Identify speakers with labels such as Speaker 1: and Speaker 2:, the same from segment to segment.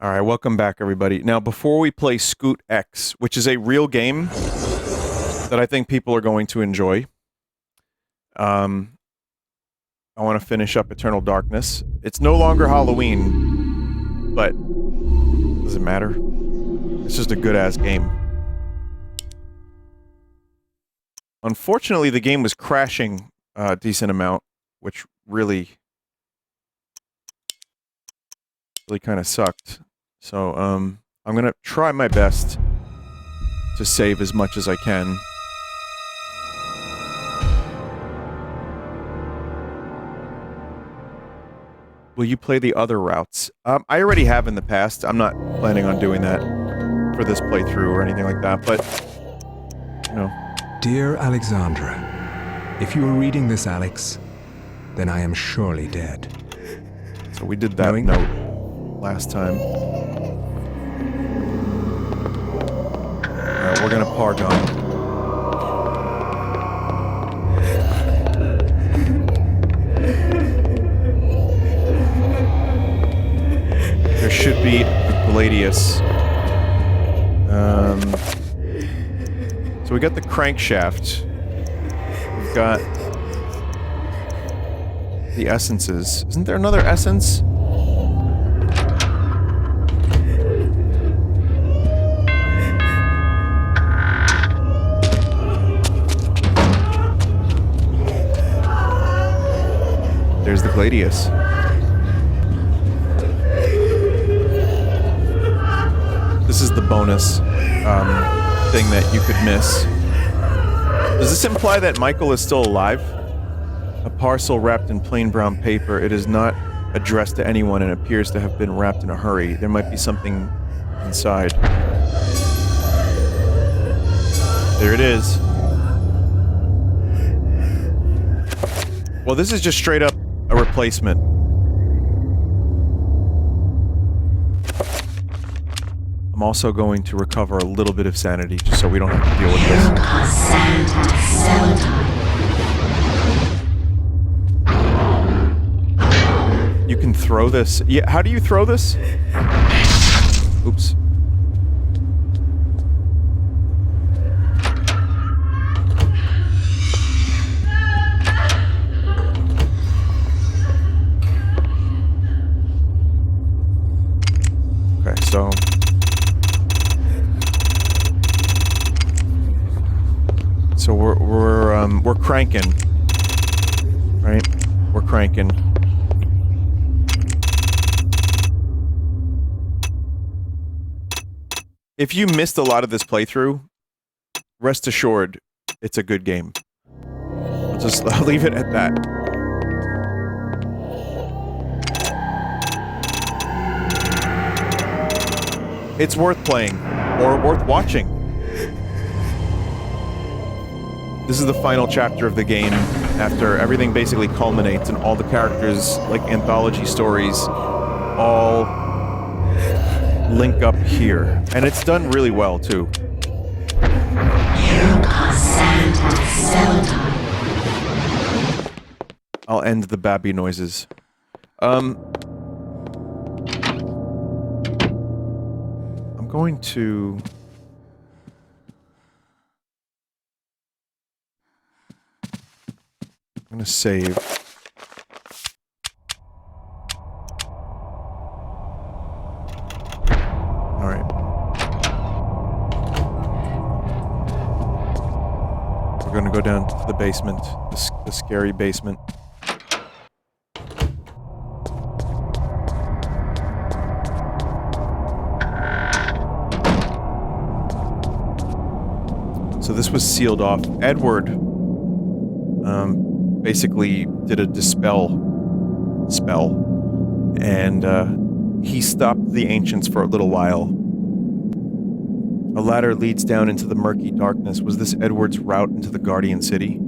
Speaker 1: All right, welcome back, everybody. Now, before we play Scoot X, which is a real game that I think people are going to enjoy, I want to finish up Eternal Darkness. It's no longer Halloween, but does it matter? It's just a good-ass game. Unfortunately, the game was crashing a decent amount, which really kind of sucked. So, I'm gonna try my best to save as much as I can. Will you play the other routes? I already have in the past. I'm not planning on doing that for this playthrough or anything like that, but, you know.
Speaker 2: Dear Alexandra, if you are reading this, Alex, then I am surely dead.
Speaker 1: So we did that note last time. Alright, we're gonna park on. There should be a Gladius. So we got the crankshaft. We've got the essences. Isn't there another essence? There's the Gladius. This is the bonus thing that you could miss. Does this imply that Michael is still alive? A parcel wrapped in plain brown paper. It is not addressed to anyone and appears to have been wrapped in a hurry. There might be something inside. There it is. Well, this is just straight up a replacement. I'm also going to recover a little bit of sanity, just so we don't have to deal with this. You can throw this. Yeah, how do you throw this? Oops. Okay, so... So we're cranking, right? We're cranking. If you missed a lot of this playthrough, rest assured, it's a good game. I'll leave it at that. It's worth playing, or worth watching. This is the final chapter of the game, after everything basically culminates and all the characters, like anthology stories, all link up here. And it's done really well, too. I'll end the babby noises. I'm going to... I'm gonna save. Alright. We're gonna go down to the basement, the scary basement. So this was sealed off. Edward, basically did a dispel spell, and he stopped the ancients for a little while. A ladder leads down into the murky darkness. Was this Edward's route into the Guardian City?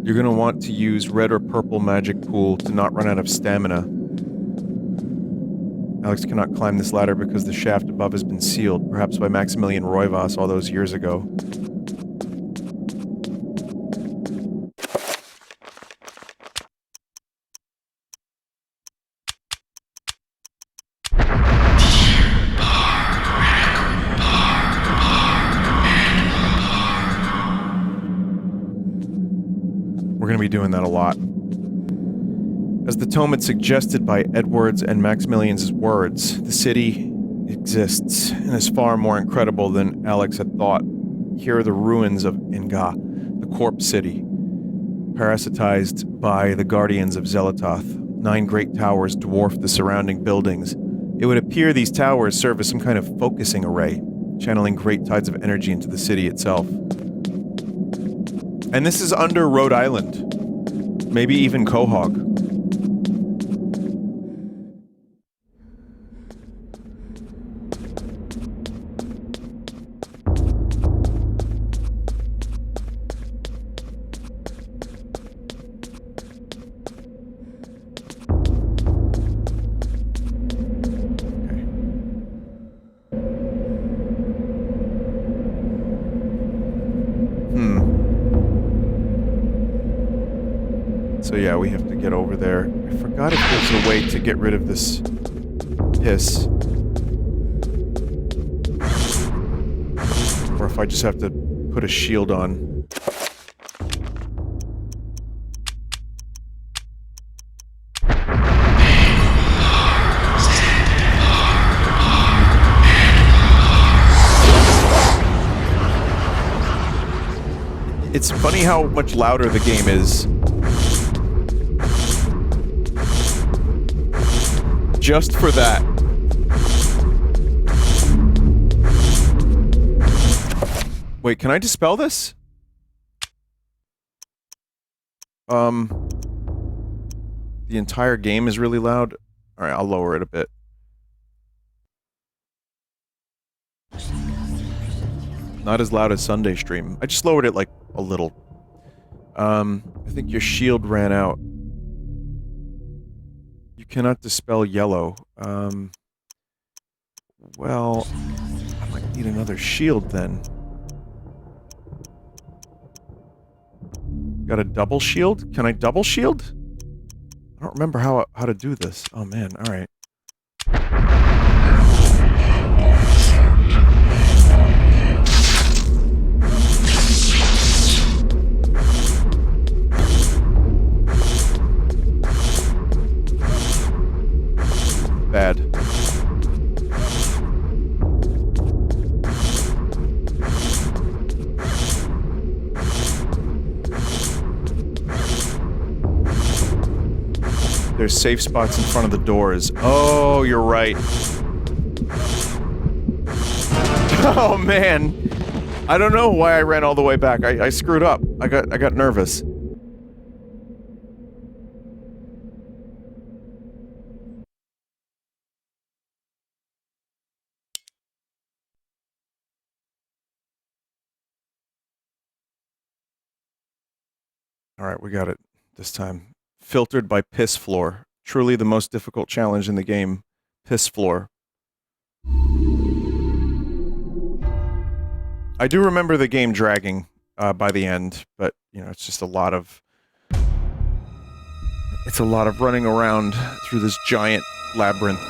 Speaker 1: You're gonna want to use red or purple magic pool to not run out of stamina. Alex cannot climb this ladder because the shaft above has been sealed, perhaps by Maximilian Roivas all those years ago. going to be doing that a lot. As the tome had suggested by Edward's and Maximilian's words, the city exists and is far more incredible than Alex had thought. Here are the ruins of Ehn'gha, the corpse city, parasitized by the guardians of Zelatoth. 9 great towers dwarf the surrounding buildings. It would appear these towers serve as some kind of focusing array, channeling great tides of energy into the city itself. And this is under Rhode Island. Maybe even Quahog. So yeah, we have to get over there. I forgot if there's a way to get rid of this piss. Or if I just have to put a shield on. It's funny how much louder the game is. Just for that. Wait, can I dispel this? The entire game is really loud. Alright, I'll lower it a bit. Not as loud as Sunday stream. I just lowered it like a little. I think your shield ran out. You cannot dispel yellow. Well, I might need another shield then. Got a double shield? Can I double shield? I don't remember how to do this. Oh man, alright. Bad. There's safe spots in front of the doors. Oh, you're right. Oh man. I don't know why I ran all the way back. I screwed up. I got nervous. Alright, we got it this time. Filtered by Piss Floor. Truly the most difficult challenge in the game. Piss Floor. I do remember the game dragging by the end, but, you know, it's just a lot of... It's a lot of running around through this giant labyrinth.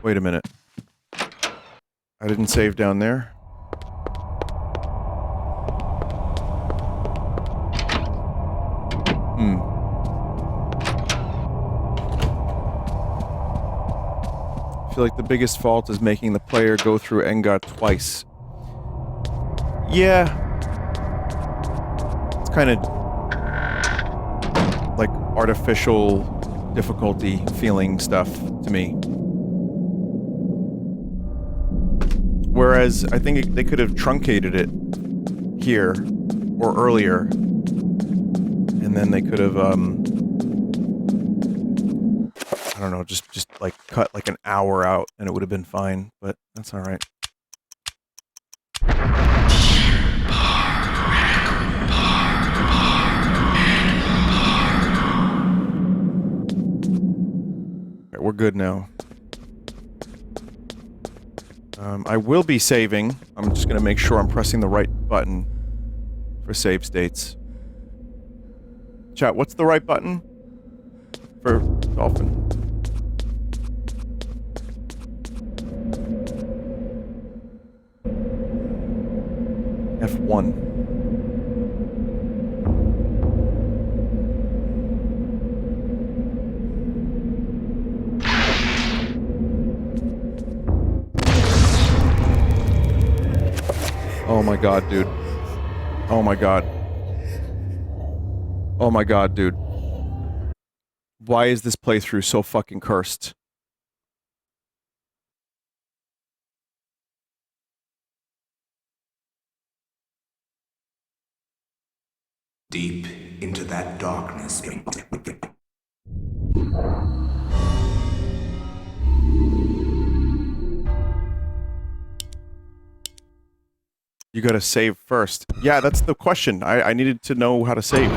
Speaker 1: Wait a minute. I didn't save down there. I feel like the biggest fault is making the player go through Ehn'gha twice. Yeah. It's kind of like artificial difficulty feeling stuff to me. Whereas I think they could have truncated it here or earlier, and then they could have I don't know, just like cut like an hour out, and it would have been fine. But that's all right. Alright, we're good now. I will be saving. I'm just gonna make sure I'm pressing the right button for save states. Chat, what's the right button for Dolphin? F1. Oh my god, dude. Oh my god. Oh my god, dude. Why is this playthrough so fucking cursed?
Speaker 2: Deep into that darkness.
Speaker 1: You gotta save first. Yeah, that's the question. I needed to know how to save.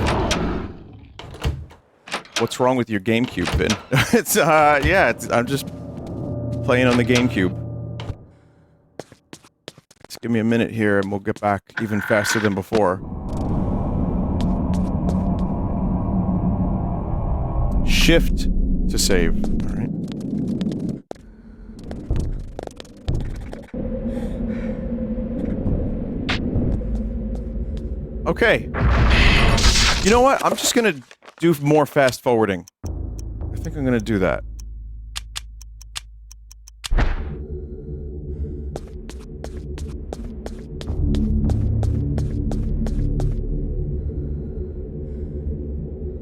Speaker 1: What's wrong with your GameCube, Vin? It's, yeah, I'm just playing on the GameCube. Just give me a minute here and we'll get back even faster than before. Shift to save. All right. Okay. You know what? I'm just gonna do more fast forwarding. I think I'm gonna do that.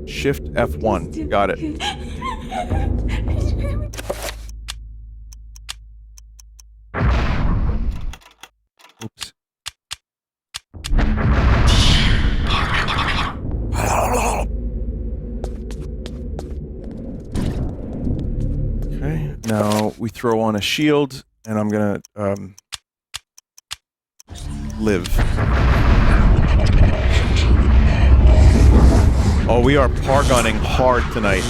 Speaker 1: Shift F1. Got it. Oops. Okay, now we throw on a shield, and I'm gonna, live. Oh, we are pargunning hard tonight.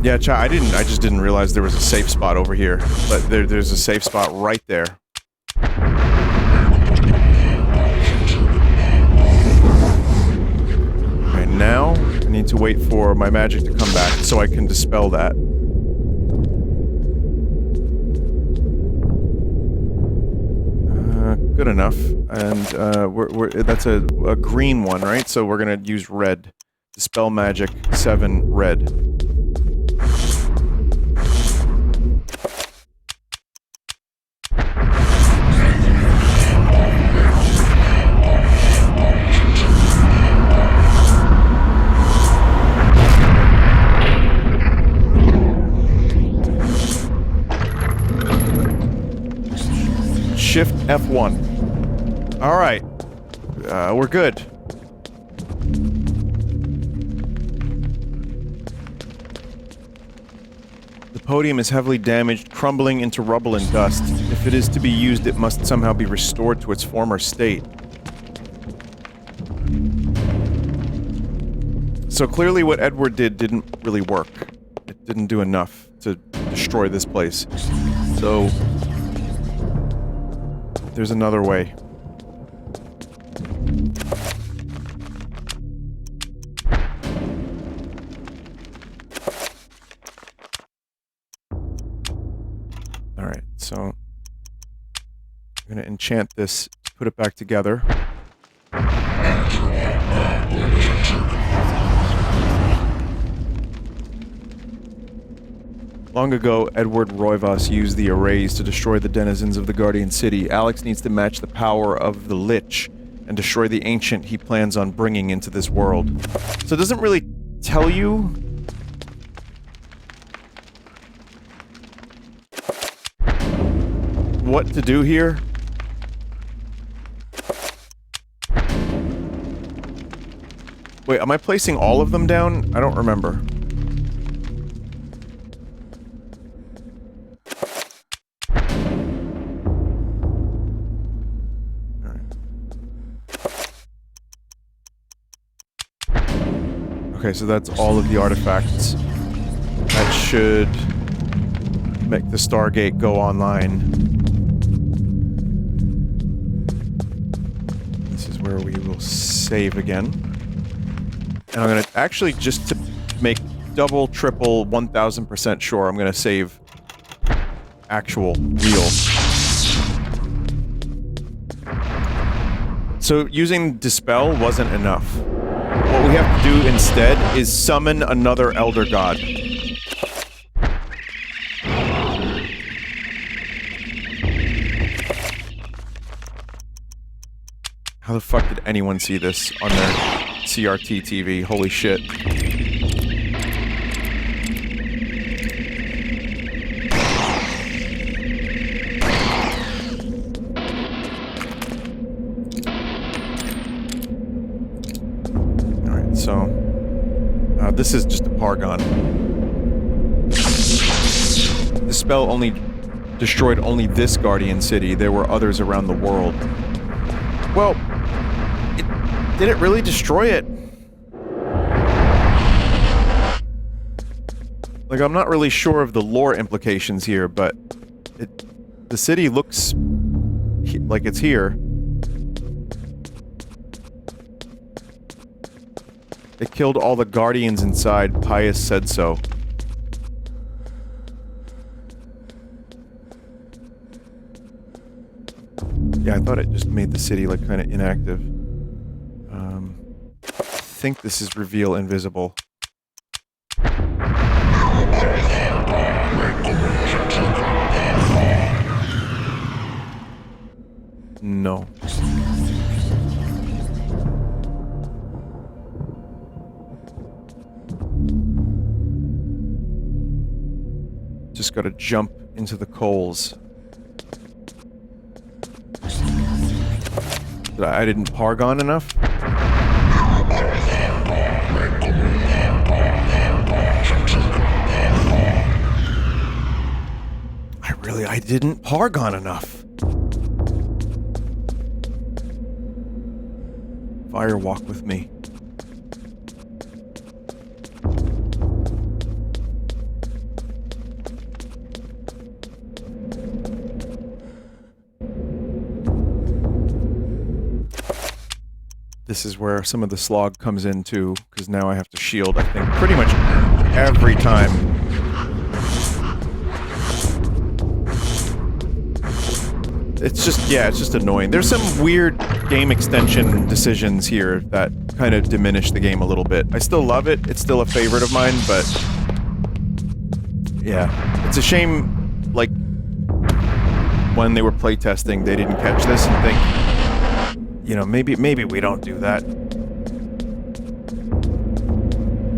Speaker 1: Yeah, chat, I just didn't realize there was a safe spot over here. But there's a safe spot right there. Okay, now I need to wait for my magic to come back so I can dispel that. Good enough. And that's a green one, right? So we're gonna use red. Dispel magic 7 red. Shift F1. Alright. We're good. The podium is heavily damaged, crumbling into rubble and dust. If it is to be used, it must somehow be restored to its former state. So clearly what Edward did didn't really work. It didn't do enough to destroy this place. So there's another way. Alright, so I'm gonna enchant this, put it back together. Long ago, Edward Roivas used the arrays to destroy the denizens of the Guardian City. Alex needs to match the power of the Lich and destroy the Ancient he plans on bringing into this world. So it doesn't really tell you what to do here. Wait, am I placing all of them down? I don't remember. Okay, so that's all of the artifacts. That should make the Stargate go online. This is where we will save again. And I'm gonna actually, just to make double, triple, 1000% sure, I'm gonna save actual, real. So using Dispel wasn't enough. What we have to do instead is summon another Elder God. How the fuck did anyone see this on their CRT TV? Holy shit. Alright, so... this is just a Pargon. The spell only destroyed only this Guardian City. There were others around the world. Well, did it really destroy it? Like, I'm not really sure of the lore implications here, but the city looks like it's here. It killed all the guardians inside. Pius said so. Yeah, I thought it just made the city, like, kind of inactive. I think this is reveal invisible. No. Just gotta jump into the coals. I didn't Pargon enough? I didn't Pargon enough. Fire walk with me. This is where some of the slog comes in too, because now I have to shield, I think, pretty much every time. It's just, yeah, it's just annoying. There's some weird game extension decisions here that kind of diminish the game a little bit. I still love it. It's still a favorite of mine, but... yeah. It's a shame, like, when they were playtesting, they didn't catch this and think, you know, maybe we don't do that.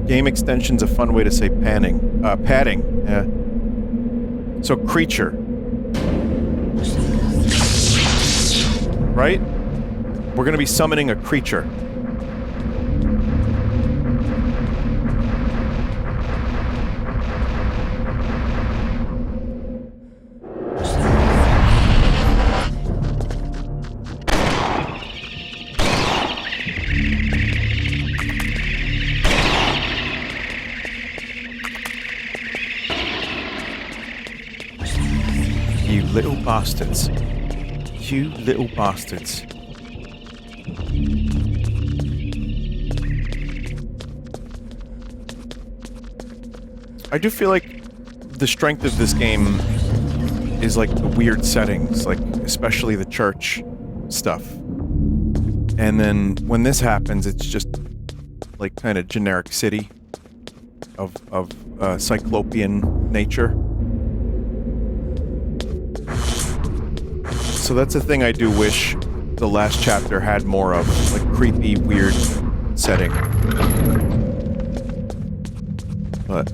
Speaker 1: Game extension's a fun way to say padding, yeah. So, creature. Right? We're gonna be summoning a creature. You little bastards. You little bastards. I do feel like the strength of this game is like the weird settings, like especially the church stuff. And then when this happens, it's just like kind of generic city of cyclopean nature. So that's a thing I do wish the last chapter had more of, like creepy, weird setting. But...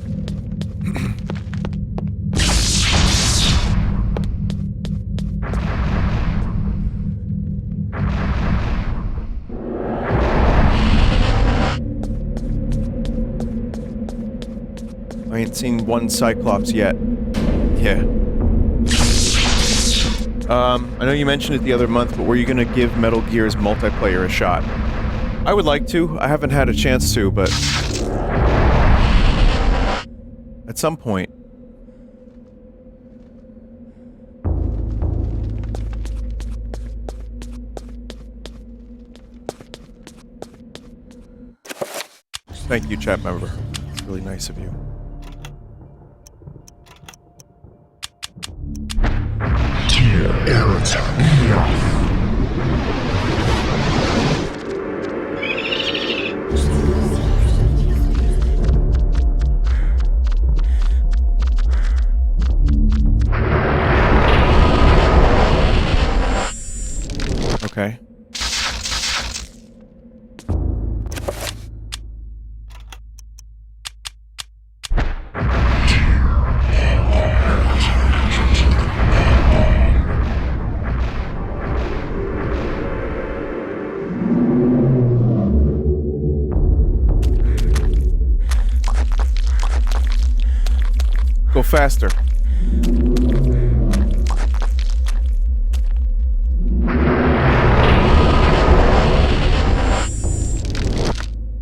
Speaker 1: I ain't seen one Cyclops yet. Yeah. I know you mentioned it the other month, but were you gonna give Metal Gear's multiplayer a shot? I would like to. I haven't had a chance to, but... at some point. Thank you, chat member. Really nice of you. Okay. Go faster.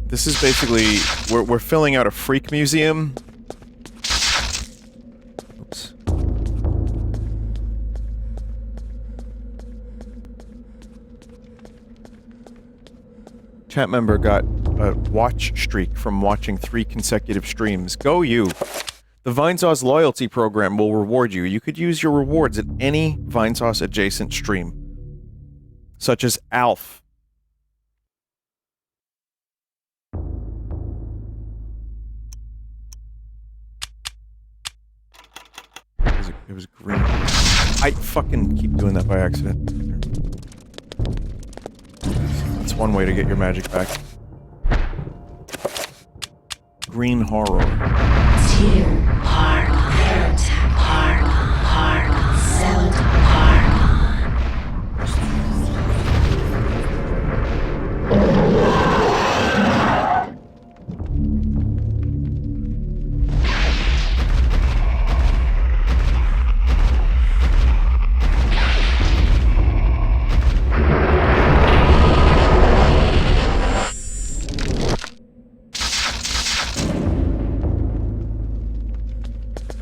Speaker 1: This is basically, we're filling out a freak museum. Oops. Chat member got a watch streak from watching 3 consecutive streams. Go you! The Vinesauce loyalty program will reward you. You could use your rewards at any Vinesauce adjacent stream, such as Alf. It was green. I fucking keep doing that by accident. That's one way to get your magic back. Green horror.
Speaker 3: Tier, Park, Heretic, Park, Zelda, Park.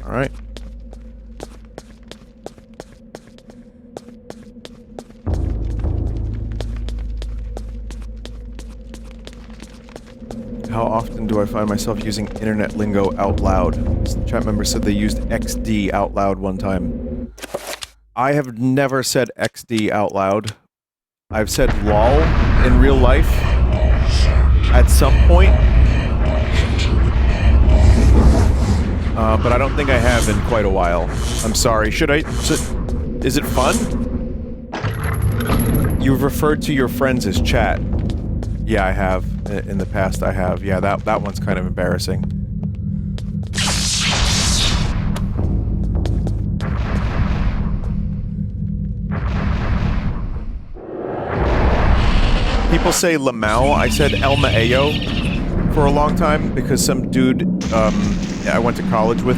Speaker 1: Alright. How often do I find myself using internet lingo out loud? The chat member said they used XD out loud one time. I have never said XD out loud. I've said LOL in real life at some point. But I don't think I have in quite a while. I'm sorry. Is it fun? You've referred to your friends as chat. Yeah, I have. In the past, I have. Yeah, that one's kind of embarrassing. People say Lamau. I said Elma Ayo for a long time because some dude I went to college with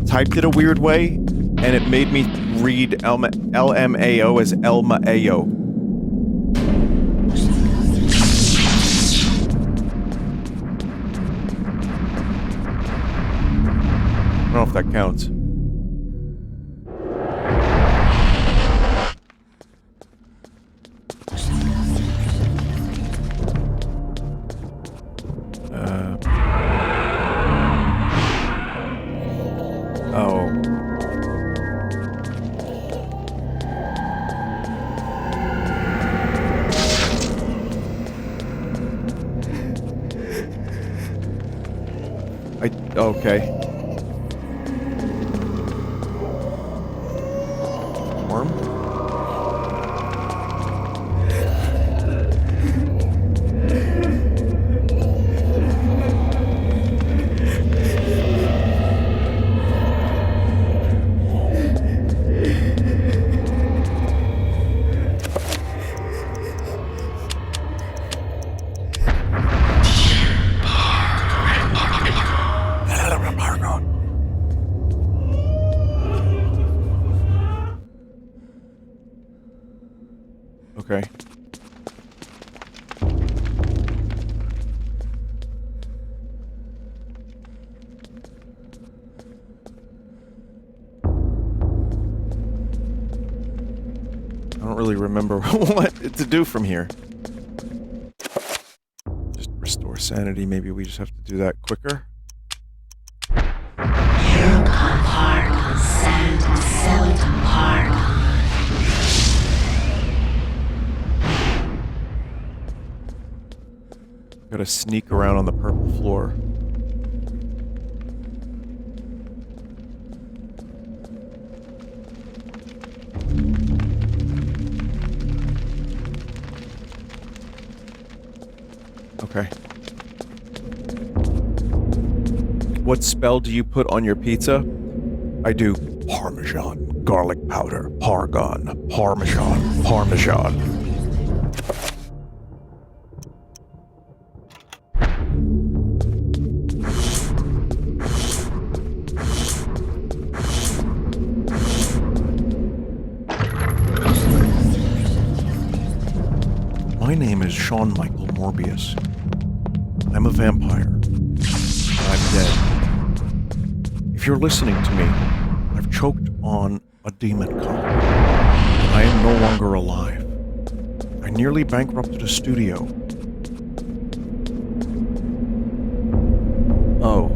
Speaker 1: typed it a weird way, and it made me read LMAO as Elma Ayo. I don't know if that counts. Okay. Worm? Okay. I don't really remember what to do from here. Just restore sanity. Maybe we just have to do that quicker.
Speaker 3: Ehn'gha, Park, Zelda, Park.
Speaker 1: Gotta sneak around on the purple floor. Okay. What spell do you put on your pizza? I do Parmesan, garlic powder, Pargon, Parmesan, Parmesan. My name is Sean Michael Morbius. I'm a vampire. I'm dead. If you're listening to me, I've choked on a demon cop. I am no longer alive. I nearly bankrupted a studio. Oh,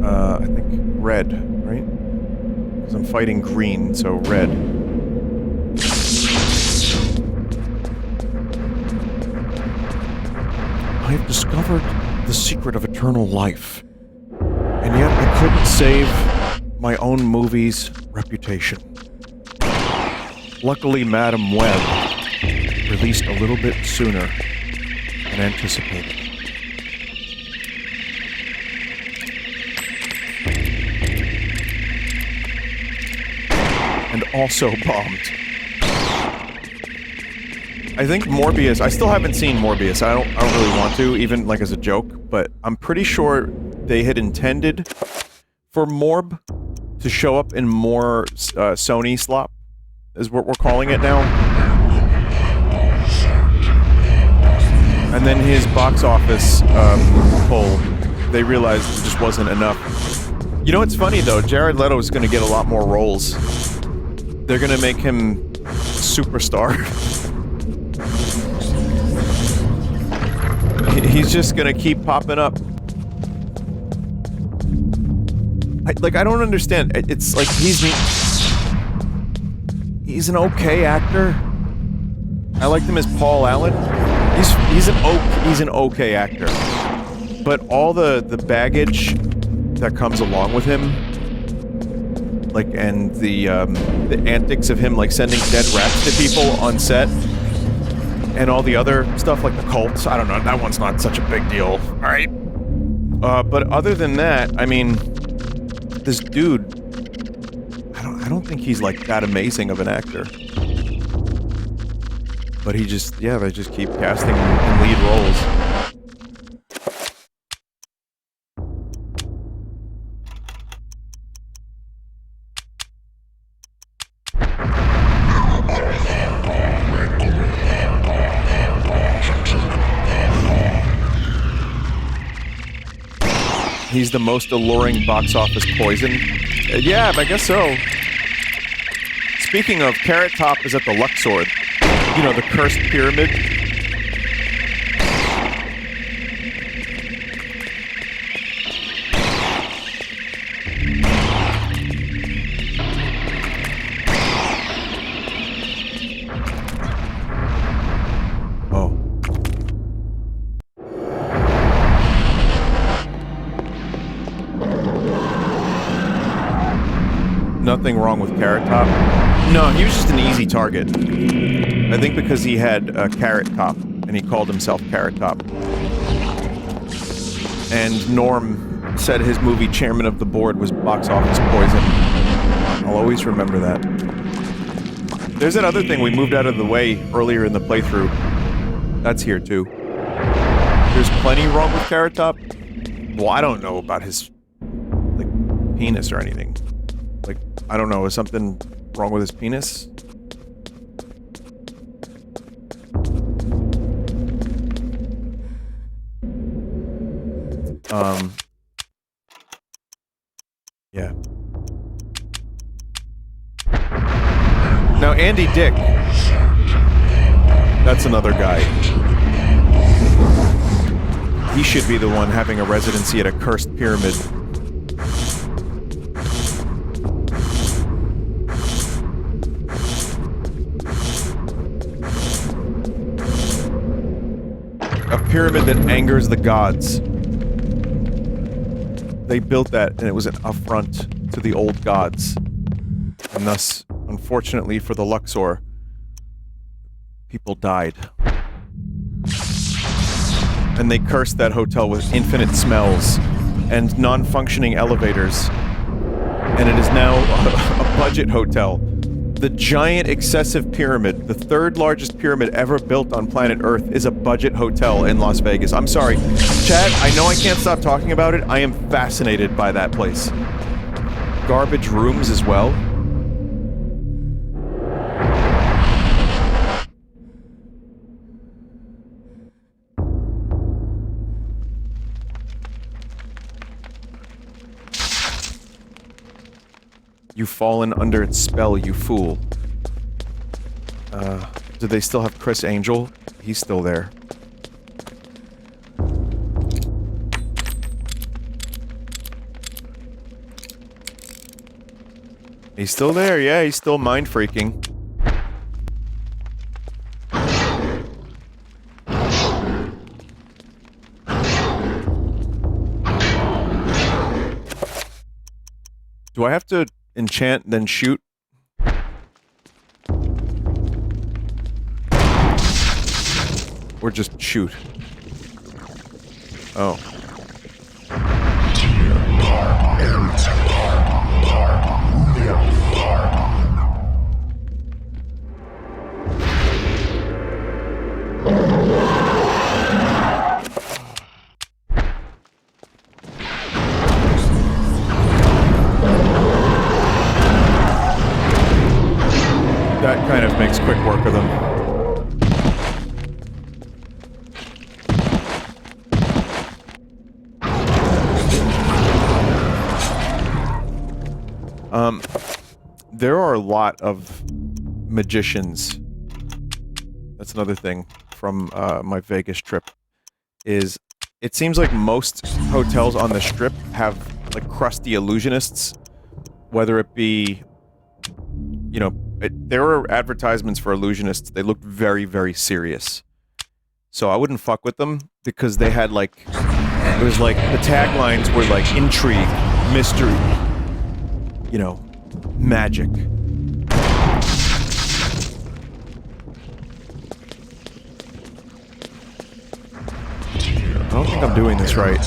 Speaker 1: I think red, right? Because I'm fighting green, so red. I have discovered the secret of eternal life, and yet I couldn't save my own movie's reputation. Luckily, Madam Web released a little bit sooner than anticipated. And also bombed. I think Morbius, I still haven't seen Morbius. I don't really want to, even like as a joke, but I'm pretty sure they had intended for Morb to show up in more Sony slop, is what we're calling it now. And then his box office pull, they realized it just wasn't enough. You know what's funny though? Jared Leto is going to get a lot more roles. They're going to make him superstar. He's just gonna keep popping up. I don't understand. It's like he's an okay actor. I liked him as Paul Allen. He's an okay actor. But all the baggage that comes along with him, like, and the antics of him like sending dead rats to people on set. And all the other stuff, like the cults, I don't know, that one's not such a big deal, alright? But other than that, I mean, this dude, I don't think he's like that amazing of an actor. But he just, yeah, they just keep casting him in lead roles. He's the most alluring box office poison. Yeah, I guess so. Speaking of, Carrot Top is at the Luxord. You know, the cursed pyramid. Nothing wrong with Carrot Top. No, he was just an easy target. I think because he had a Carrot Top, and he called himself Carrot Top. And Norm said his movie Chairman of the Board was box office poison. I'll always remember that. There's that other thing we moved out of the way earlier in the playthrough. That's here too. There's plenty wrong with Carrot Top. Well, I don't know about his, like, penis or anything. Like, I don't know, is something wrong with his penis? Yeah. Now, Andy Dick. That's another guy. He should be the one having a residency at a cursed pyramid. A pyramid that angers the gods. They built that, and it was an affront to the old gods. And thus, unfortunately for the Luxor, people died. And they cursed that hotel with infinite smells and non-functioning elevators. And it is now a budget hotel. The giant excessive pyramid, the third largest pyramid ever built on planet Earth, is a budget hotel in Las Vegas. I'm sorry. Chad, I know I can't stop talking about it. I am fascinated by that place. Garbage rooms as well. You've fallen under its spell, you fool. Do they still have Chris Angel? He's still there. He's still there, yeah, he's still mind freaking. Do I have to enchant, then shoot? Or just shoot? Oh. That kind of makes quick work of them. There are a lot of magicians. That's another thing from my Vegas trip. Is it seems like most hotels on the Strip have like crusty illusionists, whether it be, you know, there were advertisements for illusionists. They looked very, very serious. So I wouldn't fuck with them because they had like, it was like the taglines were like intrigue, mystery, you know, magic. I don't think I'm doing this right.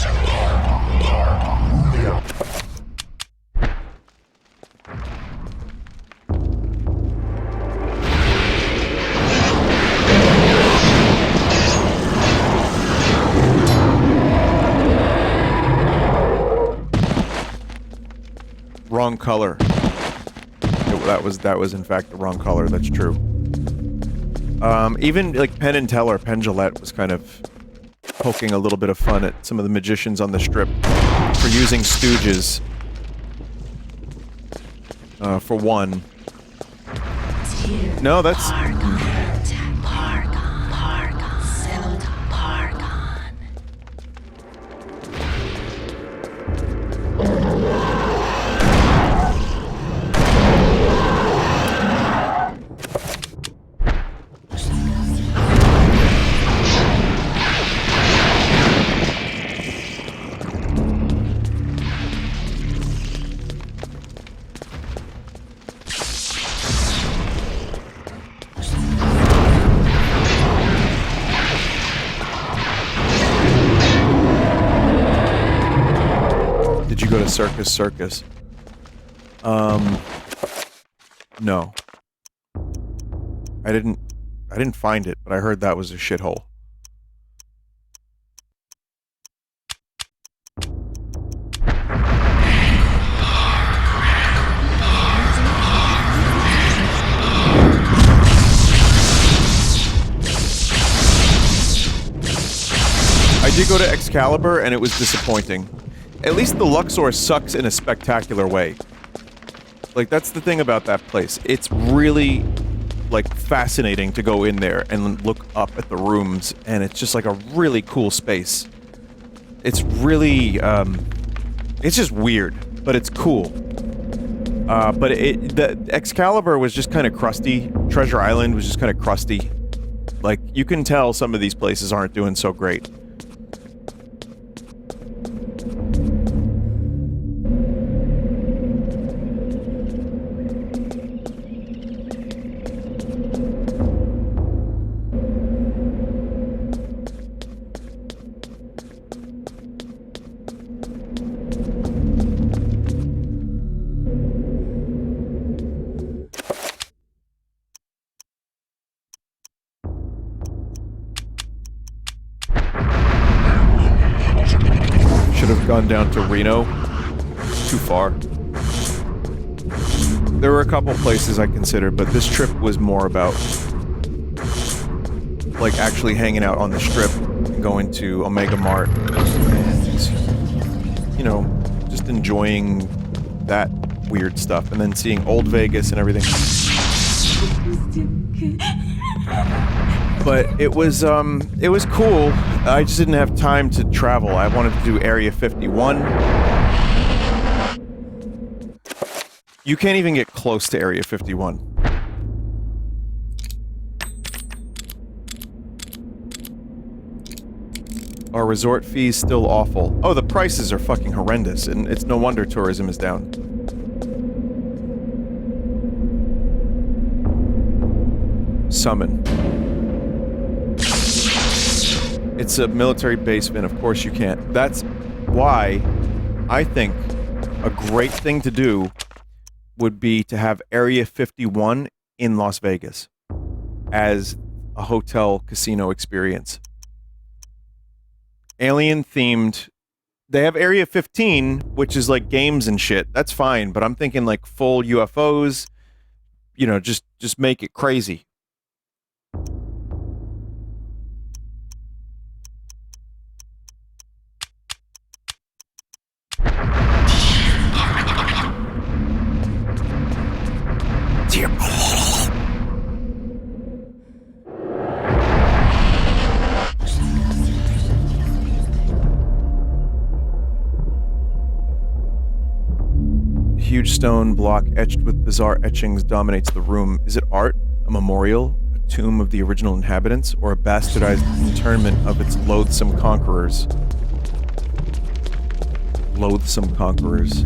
Speaker 1: Wrong color. That was in fact the wrong color. That's true. Even like Penn and Teller, Penn Jillette was kind of poking a little bit of fun at some of the magicians on the Strip for using stooges. For one. No, that's. Circus. No. I didn't find it, but I heard that was a shithole. I did go to Excalibur, and it was disappointing. At least the Luxor sucks in a spectacular way. Like, that's the thing about that place. It's really, like, fascinating to go in there and look up at the rooms, and it's just, like, a really cool space. It's really, it's just weird, but it's cool. But the Excalibur was just kind of crusty. Treasure Island was just kind of crusty. Like, you can tell some of these places aren't doing so great. going down to Reno. It's too far. There were a couple places I considered, but this trip was more about like actually hanging out on the strip, going to Omega Mart, and you know, just enjoying that weird stuff, and then seeing Old Vegas and everything. But it was cool. I just didn't have time to travel. I wanted to do Area 51. You can't even get close to Area 51. Are resort fees still awful? Oh, the prices are fucking horrendous, and it's no wonder tourism is down. Summon. It's a military base, Vin. Of course you can't. That's why I think a great thing to do would be to have Area 51 in Las Vegas as a hotel casino experience. Alien themed. They have Area 15, which is like games and shit. That's fine, but I'm thinking like full UFOs. You know, just make it crazy. Huge stone block etched with bizarre etchings dominates the room. Is it art, a memorial, a tomb of the original inhabitants, or a bastardized internment of its loathsome conquerors? Loathsome conquerors.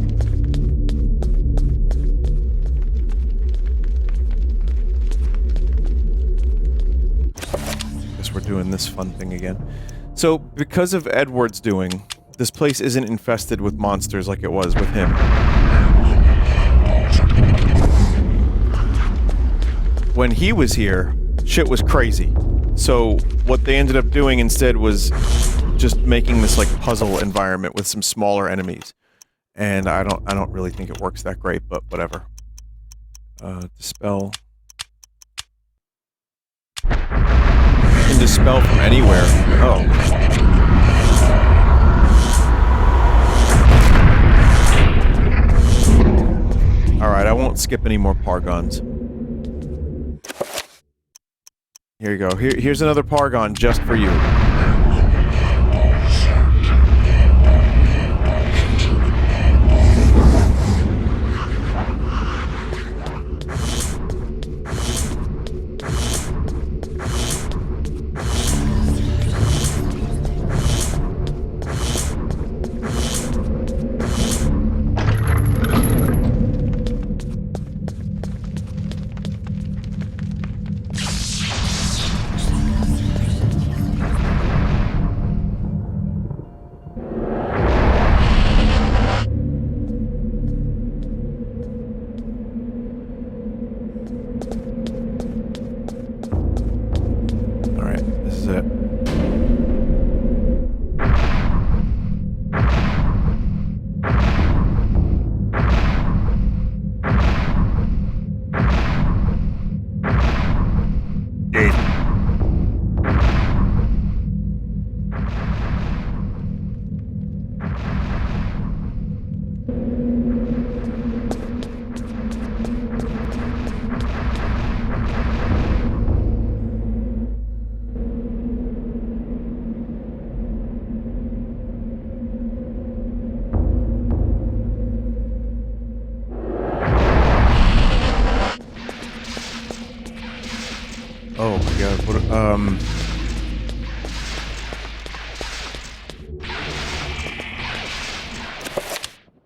Speaker 1: Guess we're doing this fun thing again. So, because of Edward's doing, this place isn't infested with monsters like it was with him. When he was here, shit was crazy. So what they ended up doing instead was just making this like puzzle environment with some smaller enemies. And I don't really think it works that great, but whatever. Dispel. You can dispel from anywhere. Oh. Alright, I won't skip any more Pargons. Here you go. Here's another Pargon just for you. Oh my god,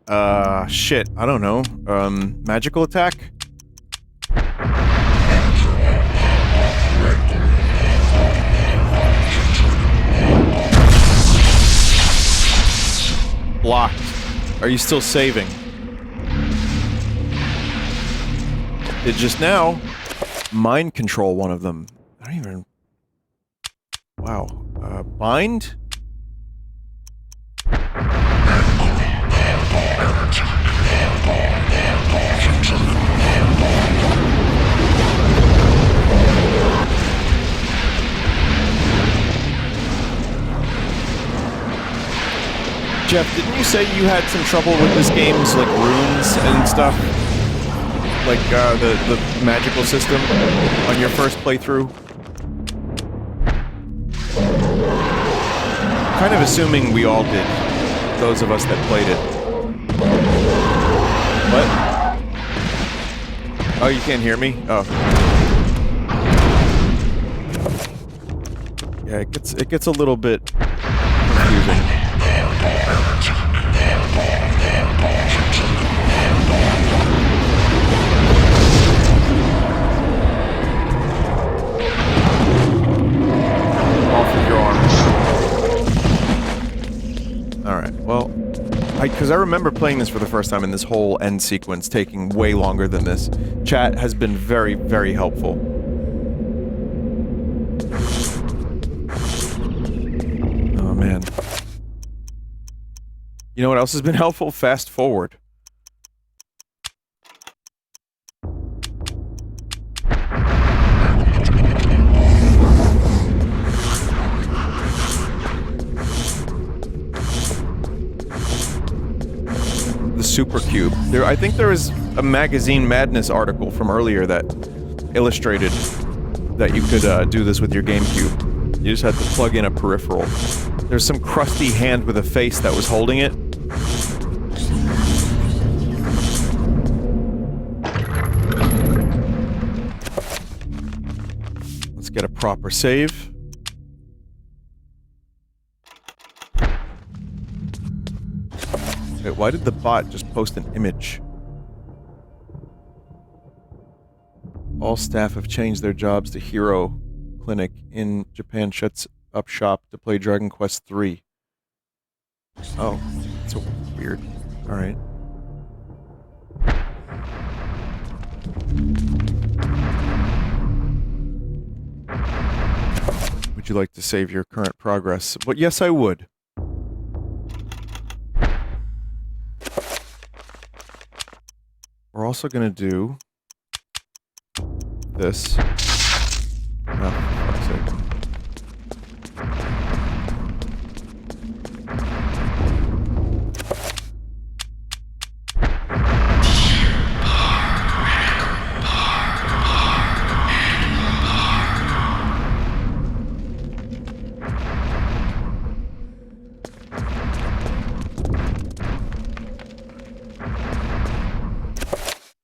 Speaker 1: what, shit, I don't know. Magical attack? Blocked. Are you still saving? Did just now mind control one of them. I don't even... Wow. Bind? Jeff, didn't you say you had some trouble with this game's like runes and stuff? Like the magical system on your first playthrough? Kind of assuming we all did. Those of us that played it. What? Oh, you can't hear me? Oh. Yeah, it gets a little bit confusing. Off of your arm. Alright, well, because I remember playing this for the first time and this whole end sequence taking way longer than this. Chat has been very, very helpful. Oh, man. You know what else has been helpful? Fast forward. Super Cube. I think there was a Magazine Madness article from earlier that illustrated that you could do this with your GameCube. You just had to plug in a peripheral. There's some crusty hand with a face that was holding it. Let's get a proper save. Wait, why did the bot just post an image? All staff have changed their jobs to Hero Clinic in Japan shuts up shop to play Dragon Quest III. Oh, that's so weird. Alright. Would you like to save your current progress? Well, yes, I would. We're also gonna do this. Oh, for fuck's sake.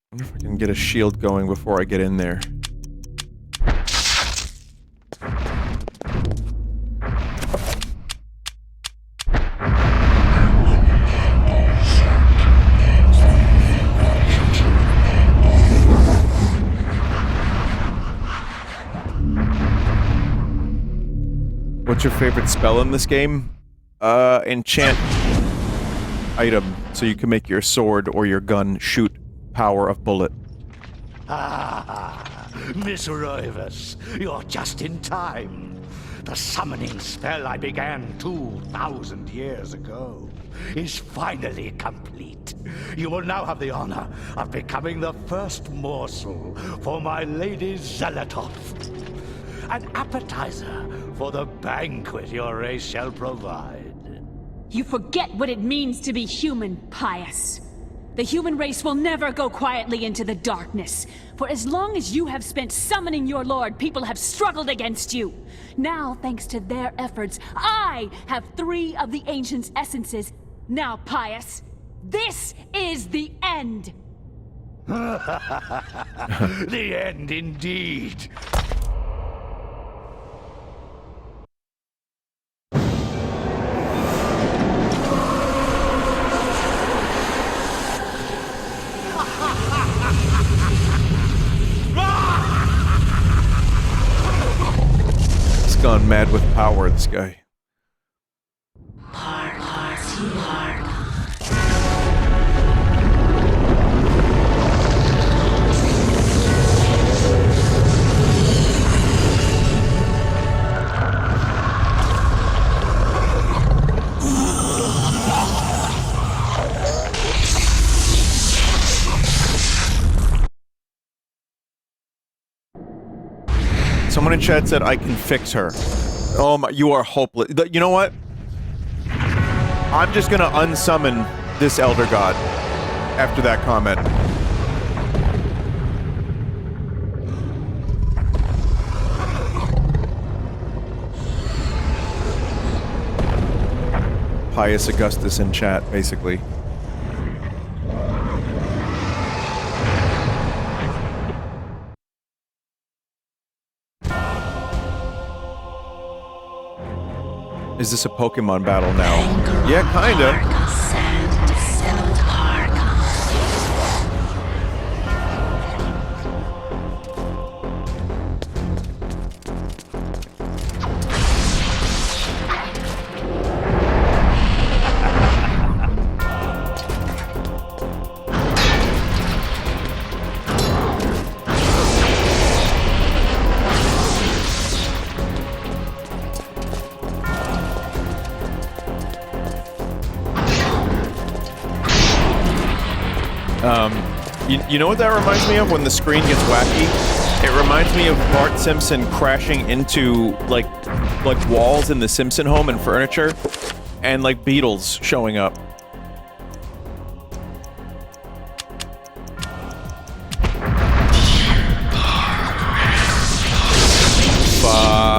Speaker 1: I wonder if I can get a shield going before I get in there. What's your favorite spell in this game? Enchant item, so you can make your sword or your gun shoot power of bullet.
Speaker 4: Ah, Miss Roivas, you're just in time. The summoning spell I began 2,000 years ago is finally complete. You will now have the honor of becoming the first morsel for my Lady Zelatoth. An appetizer for the banquet your race shall provide.
Speaker 5: You forget what it means to be human, Pious. The human race will never go quietly into the darkness. For as long as you have spent summoning your lord, people have struggled against you. Now, thanks to their efforts, I have 3 of the Ancient's essences. Now, Pious, this is the end!
Speaker 4: The end indeed.
Speaker 1: Gone mad with power, this guy. Someone in chat said I can fix her. Oh my, you are hopeless. You know what? I'm just gonna unsummon this Elder God after that comment. Pius Augustus in chat, basically. Is this a Pokemon battle now? Yeah, kinda. You know what that reminds me of when the screen gets wacky? It reminds me of Bart Simpson crashing into like walls in the Simpson home and furniture, and like beetles showing up. Fuck.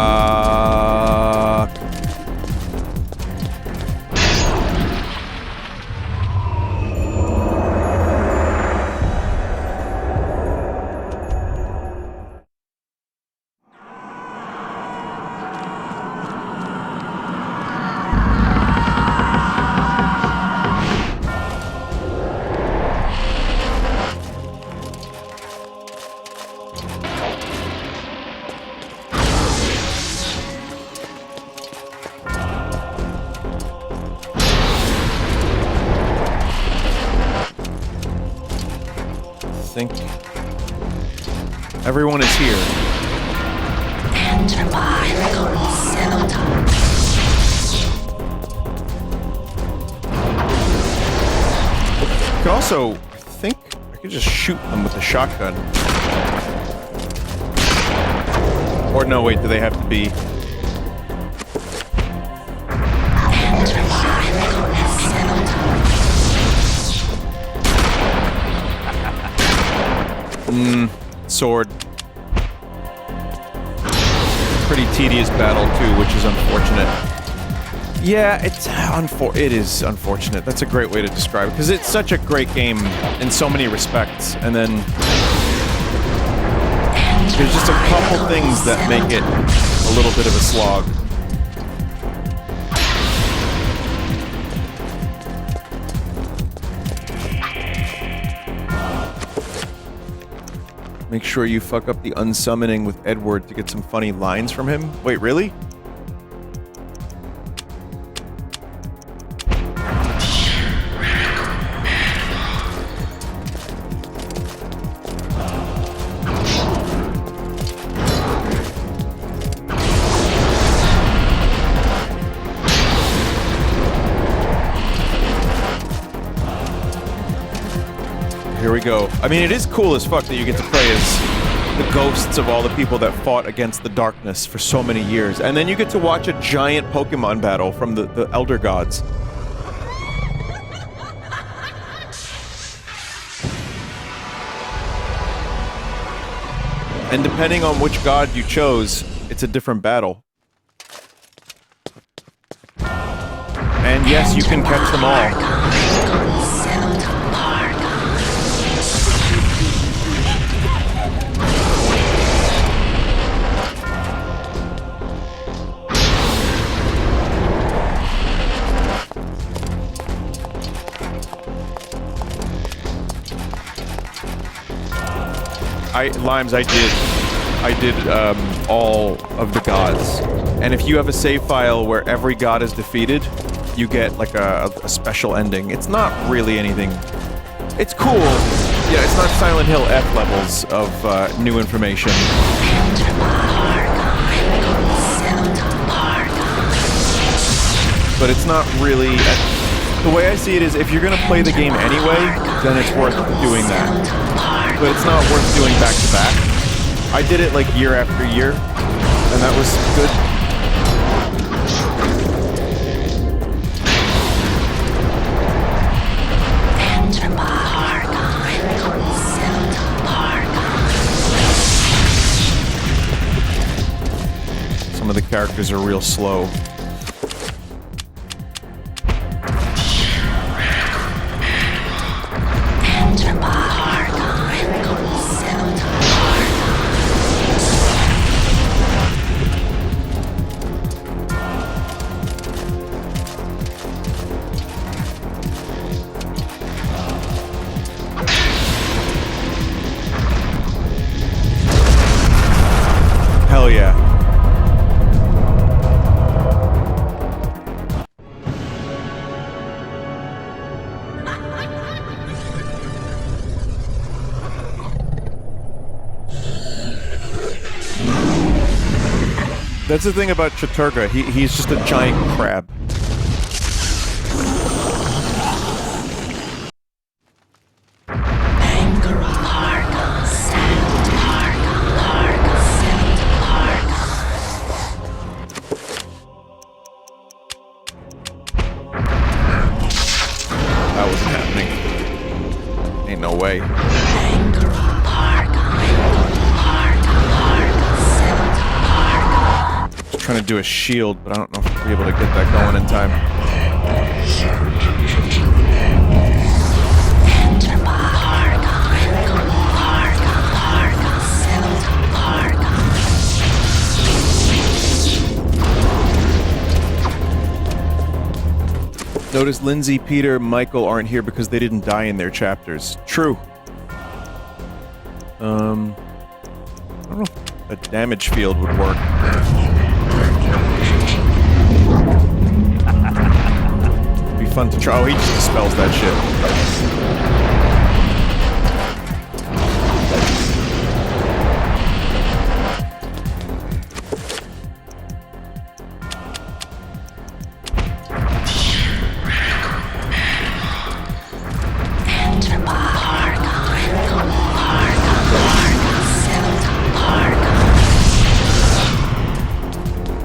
Speaker 1: Everyone is here. I could also, I think I could just shoot them with a shotgun. Or no, wait, do they have to be? Sword. Pretty tedious battle too, which is unfortunate. Yeah, it is unfortunate. That's a great way to describe it, because it's such a great game in so many respects, and then there's just a couple things that make it a little bit of a slog. Make sure you fuck up the unsummoning with Edward to get some funny lines from him. Wait, really? Here we go. I mean, it is cool as fuck that you get to play as the ghosts of all the people that fought against the darkness for so many years. And then you get to watch a giant Pokemon battle from the Elder Gods. And depending on which god you chose, it's a different battle. And yes, you can catch them all. Limes, I did all of the gods. And if you have a save file where every god is defeated, you get like a special ending. It's not really anything. It's cool. Yeah, it's not Silent Hill F levels of new information. But it's not really... The way I see it is, if you're gonna play the game anyway, then it's worth doing that. But it's not worth doing back to back. I did it like year after year, and that was good. characters are real slow. Hell yeah. That's the thing about Ehn'gha. He's just a giant crab. That wasn't happening. Ain't no way. Just trying to do a shield, but I don't know if I'll be able to get that going in time. Notice Lindsay, Peter, Michael aren't here because they didn't die in their chapters. True. I don't know if a damage field would work. It'd be fun to try. Oh, he just dispels that shit.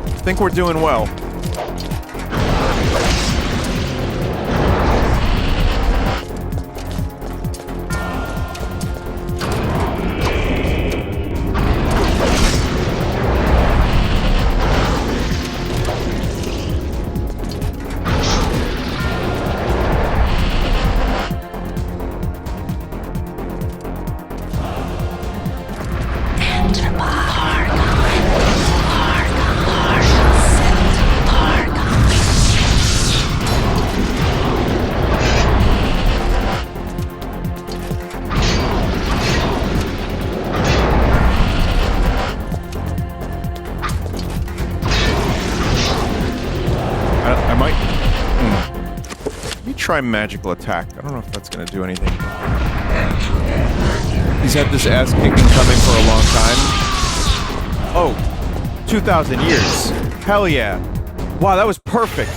Speaker 1: I think we're doing well. Try magical attack. I don't know if that's gonna do anything. He's had this ass kicking coming for a long time. Oh, 2,000 years. Hell yeah. Wow, that was perfect.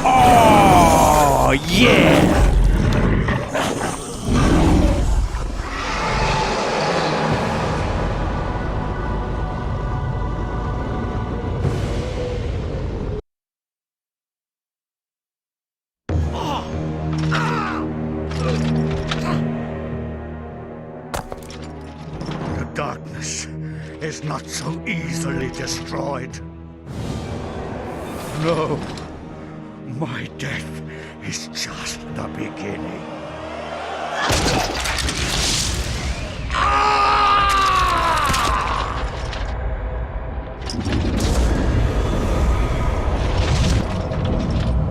Speaker 1: Oh, yeah.
Speaker 4: Is not so easily destroyed. No, my death is just the beginning.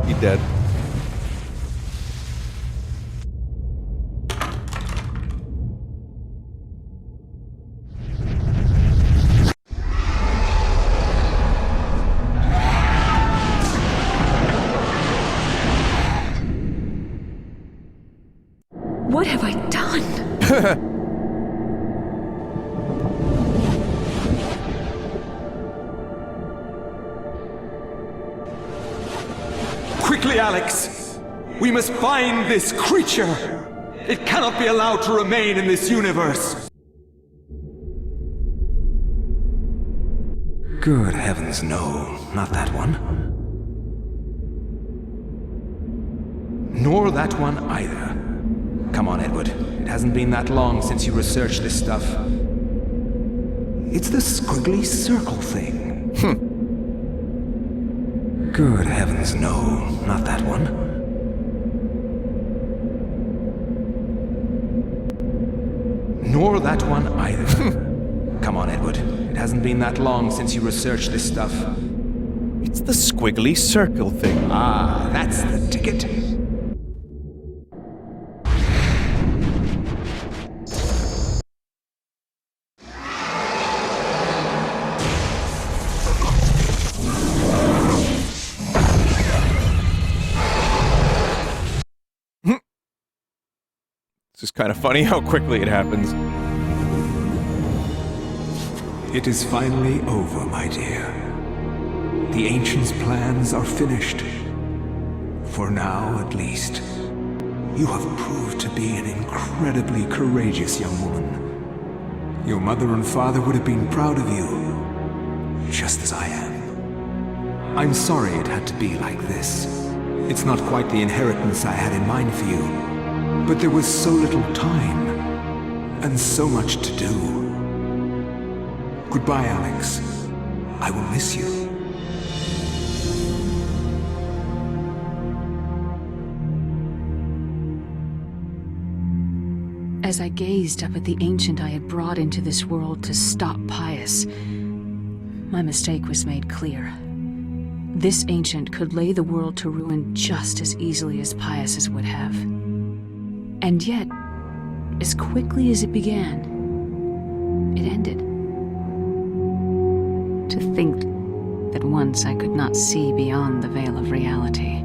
Speaker 1: He dead.
Speaker 5: What have I done?
Speaker 2: Quickly, Alex! We must find this creature! It cannot be allowed to remain in this universe! Good heavens, no. Not that one. Nor that one either. Come on, Edward. It hasn't been that long since you researched this stuff. It's the squiggly circle thing. Good heavens, no. Not that one. Nor that one either. Come on, Edward. It hasn't been that long since you researched this stuff.
Speaker 1: It's the squiggly circle thing.
Speaker 2: Ah, that's the ticket.
Speaker 1: It's just kind of funny how quickly it happens.
Speaker 2: It is finally over, my dear. The Ancients' plans are finished. For now, at least. You have proved to be an incredibly courageous young woman. Your mother and father would have been proud of you, just as I am. I'm sorry it had to be like this. It's not quite the inheritance I had in mind for you. But there was so little time, and so much to do. Goodbye, Alex. I will miss you.
Speaker 5: As I gazed up at the ancient I had brought into this world to stop Pius, my mistake was made clear. This ancient could lay the world to ruin just as easily as Pius's would have. And yet, as quickly as it began, it ended. To think that once I could not see beyond the veil of reality,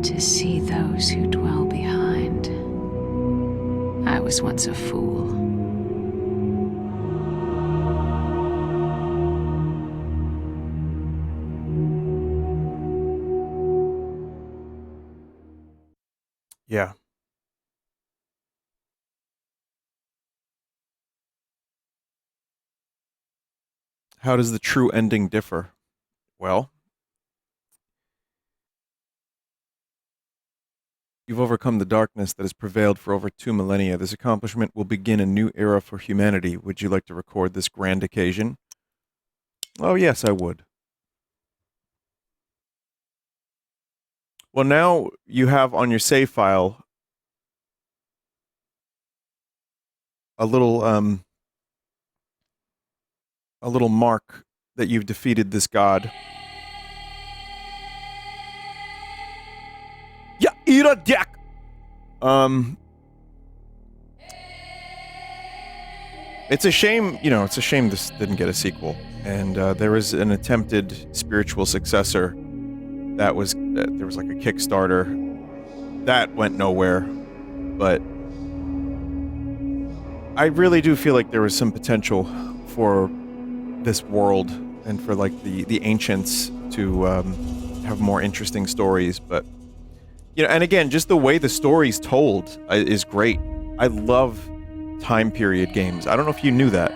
Speaker 5: to see those who dwell behind. I was once a fool.
Speaker 1: Yeah. How does the true ending differ? Well, you've overcome the darkness that has prevailed for over 2 millennia. This accomplishment will begin a new era for humanity. Would you like to record this grand occasion? Oh, yes, I would. Well, now you have on your save file a little mark that you've defeated this god. Yeah, eat a dick. It's a shame, it's a shame this didn't get a sequel. And there was an attempted spiritual successor that was, there was like a Kickstarter. That went nowhere. But I really do feel like there was some potential for this world and for like the ancients to have more interesting stories. But and again, just the way the story's told is great. I love time period games. I don't know if you knew that,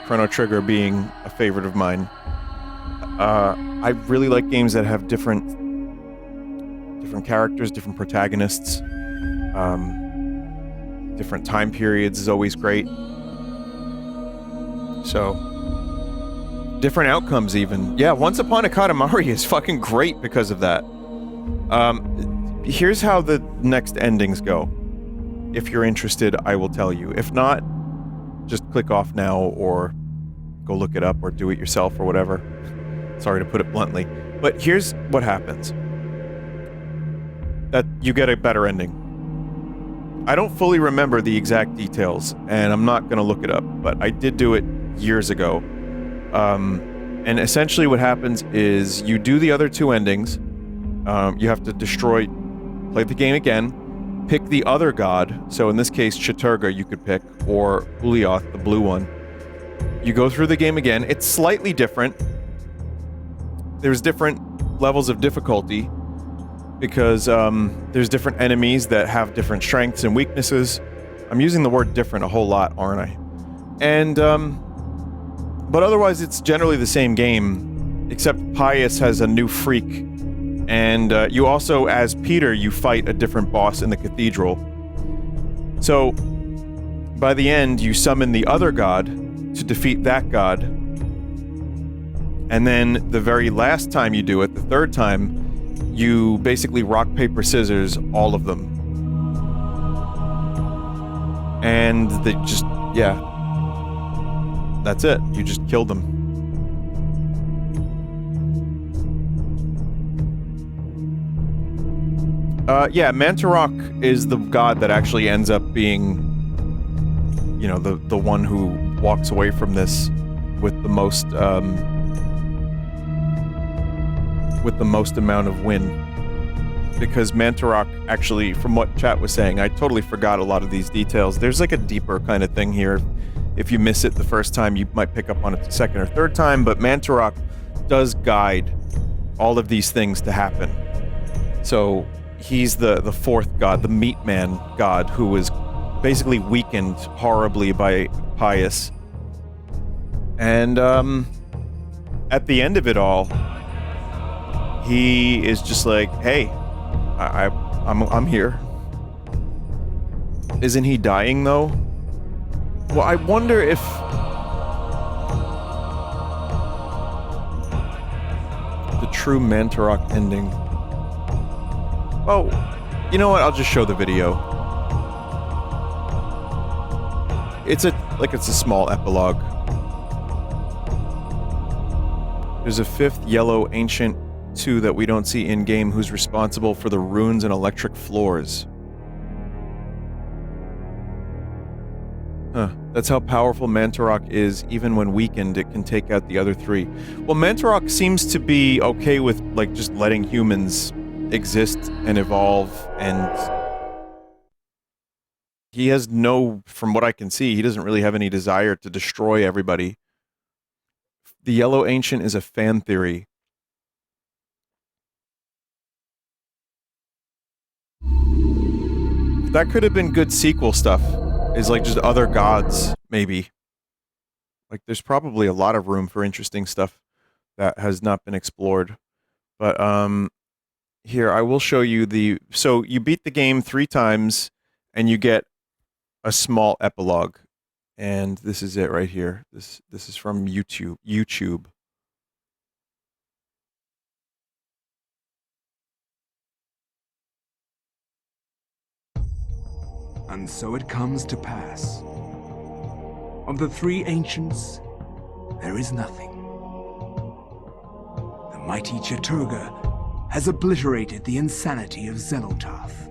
Speaker 1: Chrono Trigger being a favorite of mine. I really like games that have different characters, different protagonists. Different time periods is always great. So different outcomes even. Yeah, Once Upon a Katamari is fucking great because of that. Here's how the next endings go. If you're interested, I will tell you. If not, just click off now or go look it up or do it yourself or whatever. Sorry to put it bluntly. But here's what happens. That you get a better ending. I don't fully remember the exact details, and I'm not going to look it up, but I did do it years ago. And essentially what happens is you do the other two endings. You have to play the game again, pick the other god. So in this case, Ehn'gha you could pick, or Ulyaoth, the blue one. You go through the game again. It's slightly different. There's different levels of difficulty because there's different enemies that have different strengths and weaknesses. I'm using the word different a whole lot, aren't I? And but otherwise it's generally the same game, except Pius has a new freak. And you also, as Peter, you fight a different boss in the cathedral. So, by the end, you summon the other god to defeat that god. And then the very last time you do it, the third time, you basically rock, paper, scissors all of them. And they just, yeah. That's it. You just killed them. Yeah, Mantarok is the god that actually ends up being, you know, the one who walks away from this with the most amount of win. Because Mantarok actually, from what chat was saying, I totally forgot a lot of these details. There's like a deeper kind of thing here. If you miss it the first time, you might pick up on it the second or third time, but Mantarok does guide all of these things to happen. So he's the fourth god, the meat man god, who was basically weakened horribly by Pius. And at the end of it all, he is just like, hey, I'm here. Isn't he dying though? Well, I wonder if the true Mantarok ending. Oh, you know what? I'll just show the video. It's a small epilogue. There's a fifth yellow ancient 2 that we don't see in-game who's responsible for the runes and electric floors. Huh. That's how powerful Mantarok is. Even when weakened, it can take out the other 3. Well, Mantarok seems to be okay with, like, just letting humans exist and evolve, and he has no, from what I can see, he doesn't really have any desire to destroy everybody. The Yellow Ancient is a fan theory. That could have been good sequel stuff. Is like just other gods, maybe. Like there's probably a lot of room for interesting stuff that has not been explored. But here I will show you so you beat the game 3 times and you get a small epilogue. And this is it right here. This is from YouTube.
Speaker 2: And so it comes to pass. Of the 3 ancients, there is nothing. The mighty Ehn'gha has obliterated the insanity of Xenotarth.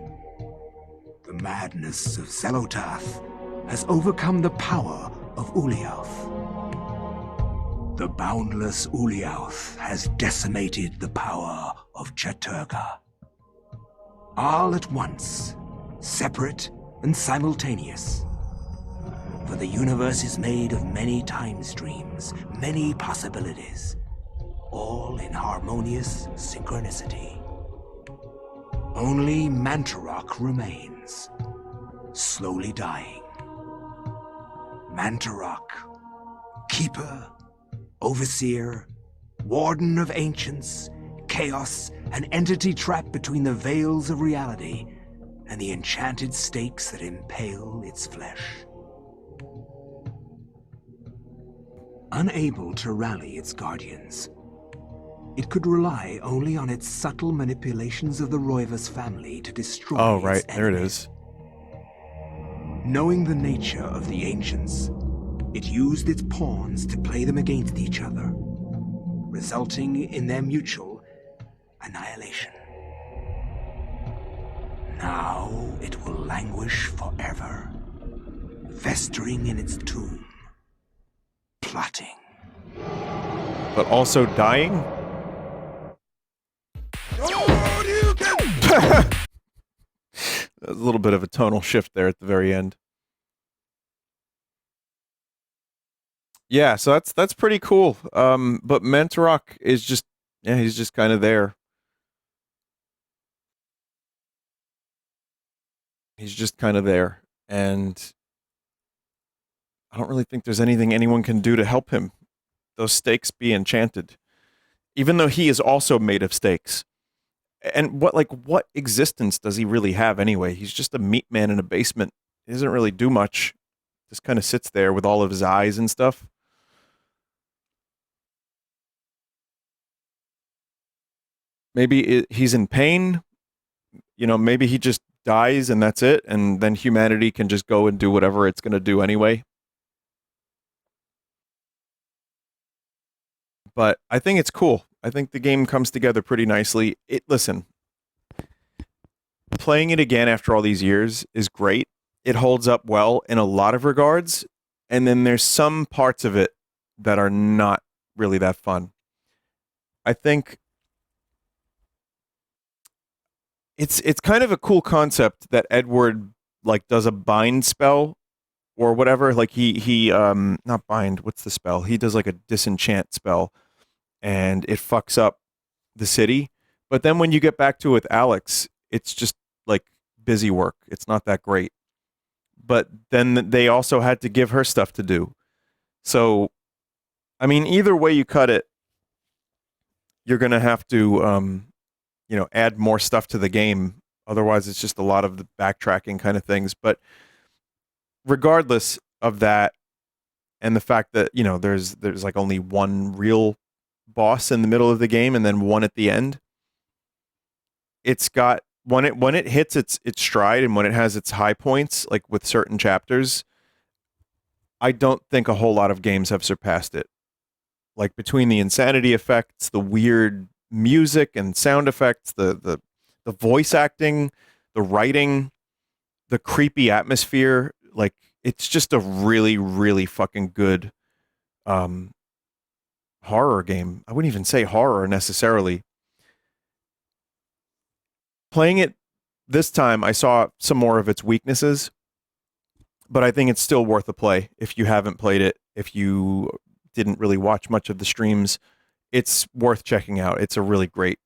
Speaker 2: The madness of Xenotarth has overcome the power of Uliauth. The boundless Uliauth has decimated the power of Ehn'gha. All at once, separate and simultaneous. For the universe is made of many time streams, many possibilities, all in harmonious synchronicity. Only Mantarok remains, slowly dying. Mantarok, keeper, overseer, warden of ancients, chaos, an entity trapped between the veils of reality and the enchanted stakes that impale its flesh. Unable to rally its guardians, it could rely only on its subtle manipulations of the Roivas family to destroy its
Speaker 1: Oh, right. There it
Speaker 2: enemies.
Speaker 1: is.
Speaker 2: Knowing the nature of the ancients, it used its pawns to play them against each other, resulting in their mutual annihilation. Now it will languish forever, festering in its tomb, plotting.
Speaker 1: But also dying? A little bit of a tonal shift there at the very end. Yeah, so that's pretty cool. But Mantarok is just, yeah, he's just kind of there. He's just kind of there, and I don't really think there's anything anyone can do to help him. Those stakes be enchanted, even though he is also made of stakes. And what existence does he really have anyway? He's just a meat man in a basement He doesn't really do much. Just kind of sits there with all of his eyes and stuff. Maybe he's in pain. Maybe he just dies and that's it, and then humanity can just go and do whatever it's going to do anyway. But I think it's cool. I think the game comes together pretty nicely. Listen, playing it again after all these years is great. It holds up well in a lot of regards, and then there's some parts of it that are not really that fun. I think it's kind of a cool concept that Edward does a bind spell or whatever. Like he not bind, what's the spell? He does like a disenchant spell and it fucks up the city. But then when you get back to it with Alex, it's just like busy work. It's not that great. But then they also had to give her stuff to do. So, I mean, either way you cut it, you're going to have to, add more stuff to the game. Otherwise, it's just a lot of the backtracking kind of things. But regardless of that, and the fact that, there's like only one real boss in the middle of the game and then one at the end, it's got when it hits its stride and when it has its high points, like with certain chapters, I don't think a whole lot of games have surpassed it. Like between the insanity effects, the weird music and sound effects, the voice acting, the writing, the creepy atmosphere, like it's just a really, really fucking good horror game. I wouldn't even say horror necessarily. Playing it this time, I saw some more of its weaknesses, but I think it's still worth a play if you haven't played it, if you didn't really watch much of the streams. It's worth checking out. It's a really great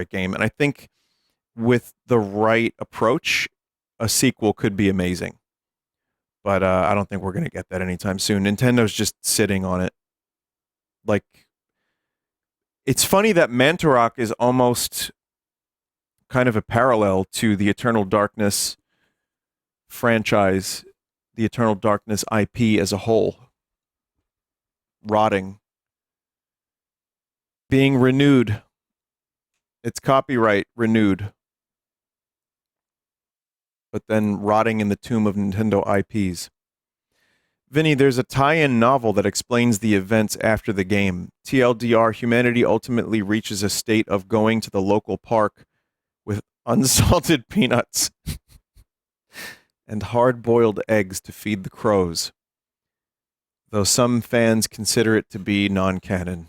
Speaker 1: game. And I think with the right approach, a sequel could be amazing. But I don't think we're going to get that anytime soon. Nintendo's just sitting on it. Like, it's funny that Mantarok is almost kind of a parallel to the Eternal Darkness franchise, the Eternal Darkness IP as a whole. Rotting. Being renewed. It's copyright renewed. But then rotting in the tomb of Nintendo IPs. Vinny, there's a tie-in novel that explains the events after the game. TLDR, humanity ultimately reaches a state of going to the local park with unsalted peanuts and hard-boiled eggs to feed the crows, though some fans consider it to be non-canon.